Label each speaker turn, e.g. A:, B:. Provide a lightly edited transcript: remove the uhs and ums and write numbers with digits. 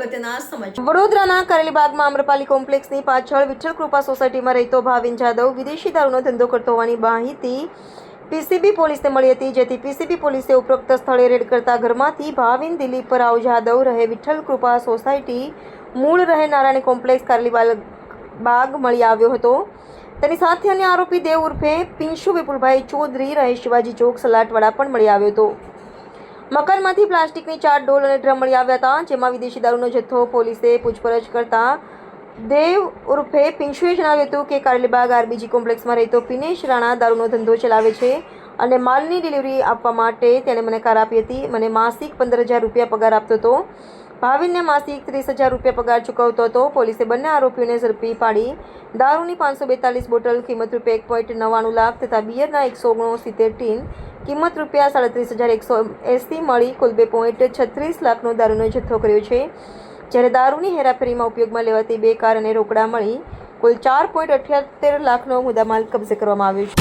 A: અગત્યના સમાચાર
B: વડોદરાના કરેલીબાગમાં આમ્રપાલી કોમ્પ્લેક્સની પાછળ વિઠ્ઠલ કૃપા સોસાયટીમાં રહેતો ભાવિન જાદવ વિદેશી દારૂનો ધંધો કરતો હોવાની માહિતી પીસીબી પોલીસને મળી હતી, જેથી પીસીબી પોલીસે ઉપરોક્ત સ્થળે રેડ કરતા ઘરમાંથી ભાવિન દિલીપ રાવ જાદવ રહે વિઠ્ઠલ કૃપા સોસાયટી મૂળ રહે નારાયણ કોમ્પ્લેક્સ કરેલીબાગ મળી આવ્યો હતો. તેની સાથે અન્ય આરોપી દેવ ઉર્ફે પિંશુ વિપુલભાઈ ચૌધરી રહે શિવાજી ચોક સલાટવાડા પણ મળી આવ્યો હતો. મકાનમાંથી પ્લાસ્ટિકની 4 ડોલ અને ડ્રમ મળી આવ્યા હતા, જેમાં વિદેશી દારૂનો જથ્થો. પોલીસે પૂછપરછ કરતા દેવ ઉર્ફે પિંશુએ જણાવ્યું હતું કે કરેલીબાગ આરબીજી કોમ્પ્લેક્સમાં રહેતો પિનેશ રાણા દારૂનો ધંધો ચલાવે છે અને માલની ડિલિવરી આપવા માટે તેણે મને કાર આપી હતી. મને માસિક 15,000 રૂપિયા પગાર આપતો હતો. ભાવિનને માસિક 30,000 રૂપિયા પગાર ચૂકવતો હતો. પોલીસે બંને આરોપીઓને ઝડપી પાડી દારૂની 542 બોટલ કિંમત રૂપિયા 1.99 લાખ તથા બિયરના 169 ટીન કિંમત રૂપિયા 37,180 મળી કુલ 2.36 લાખનો દારૂનો જથ્થો કર્યો છે. જ્યારે દારૂની હેરાફેરીમાં ઉપયોગમાં લેવાતી 2 કાર અને રોકડા મળી કુલ 4.78 લાખનો મુદ્દામાલ કબજે કરવામાં આવ્યો છે.